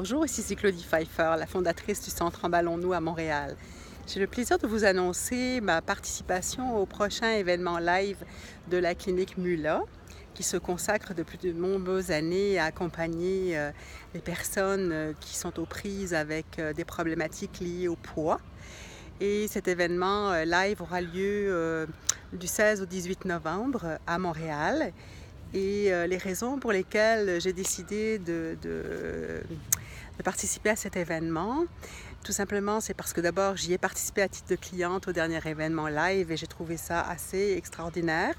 Bonjour, ici c'est Claudie Pfeiffer, la fondatrice du Centre Emballons-nous à Montréal. J'ai le plaisir de vous annoncer ma participation au prochain événement live de la clinique MULA, qui se consacre depuis de nombreuses années à accompagner les personnes qui sont aux prises avec des problématiques liées au poids. Et cet événement live aura lieu du 16 au 18 novembre à Montréal. Et les raisons pour lesquelles j'ai décidé de participer à cet événement, tout simplement, c'est parce que d'abord, j'y ai participé à titre de cliente au dernier événement live et j'ai trouvé ça assez extraordinaire.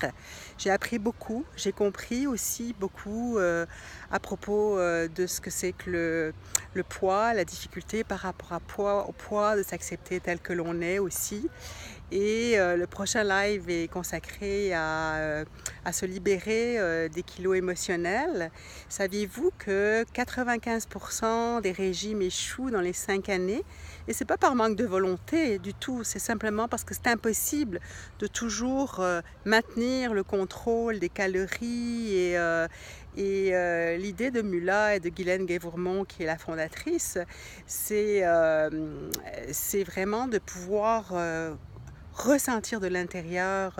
J'ai appris beaucoup, j'ai compris aussi beaucoup à propos de ce que c'est que le poids, la difficulté par rapport au poids, de s'accepter tel que l'on est aussi. Et le prochain live est consacré à se libérer des kilos émotionnels. Saviez-vous que 95% des régimes échouent dans les 5 années? Et ce n'est pas par manque de volonté du tout, c'est simplement parce que c'est impossible de toujours maintenir le contrôle des calories. Et l'idée de Mula et de Guylaine Gay-Vourmont, qui est la fondatrice, c'est vraiment de pouvoir ressentir de l'intérieur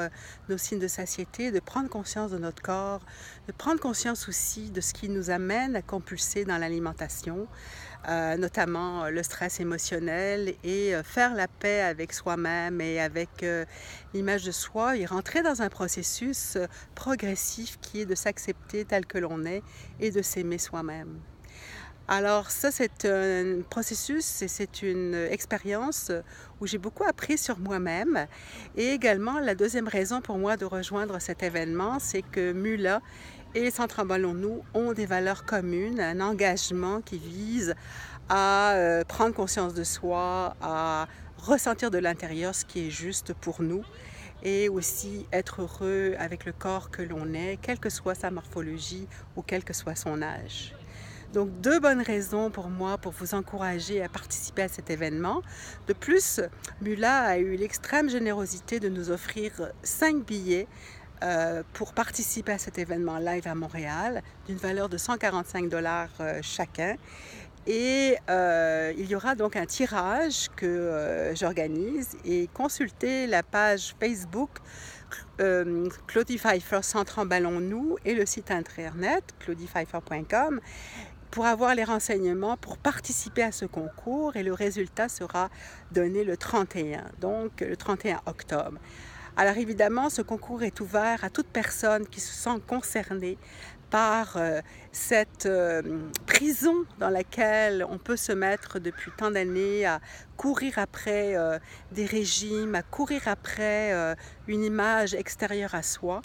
nos signes de satiété, de prendre conscience de notre corps, de prendre conscience aussi de ce qui nous amène à compulser dans l'alimentation, notamment le stress émotionnel, et faire la paix avec soi-même et avec l'image de soi et rentrer dans un processus progressif qui est de s'accepter tel que l'on est et de s'aimer soi-même. Alors ça, c'est un processus et c'est une expérience où j'ai beaucoup appris sur moi-même. Et également, la deuxième raison pour moi de rejoindre cet événement, c'est que MULA et Centre Emballons-nous ont des valeurs communes, un engagement qui vise à prendre conscience de soi, à ressentir de l'intérieur ce qui est juste pour nous et aussi être heureux avec le corps que l'on est, quelle que soit sa morphologie ou quel que soit son âge. Donc, deux bonnes raisons pour moi pour vous encourager à participer à cet événement. De plus, Mula a eu l'extrême générosité de nous offrir 5 billets pour participer à cet événement live à Montréal, d'une valeur de 145 $ chacun. Et il y aura donc un tirage que j'organise et consultez la page Facebook Claudie Pfeiffer Centre Emballons-nous et le site internet claudiepfeiffer.com pour avoir les renseignements pour participer à ce concours, et le résultat sera donné le 31, donc le 31 octobre. Alors évidemment, ce concours est ouvert à toute personne qui se sent concernée par cette prison dans laquelle on peut se mettre depuis tant d'années à courir après des régimes, à courir après une image extérieure à soi.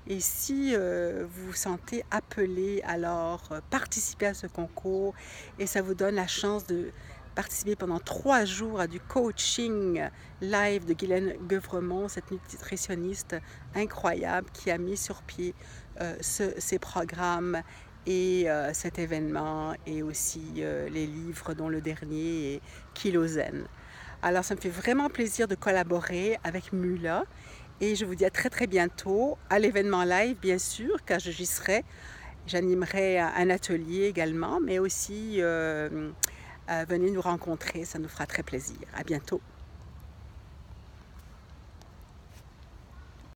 Et si vous vous sentez appelé, alors participez à ce concours et ça vous donne la chance de participer pendant 3 jours à du coaching live de Guylaine Gay-Vourmont, cette nutritionniste incroyable qui a mis sur pied ces programmes et cet événement et aussi les livres dont le dernier est Kilozen. Alors ça me fait vraiment plaisir de collaborer avec Mula. Et je vous dis à très très bientôt à l'événement live, bien sûr, car j'y serai. J'animerai un atelier également, mais aussi venez nous rencontrer, ça nous fera très plaisir. À bientôt.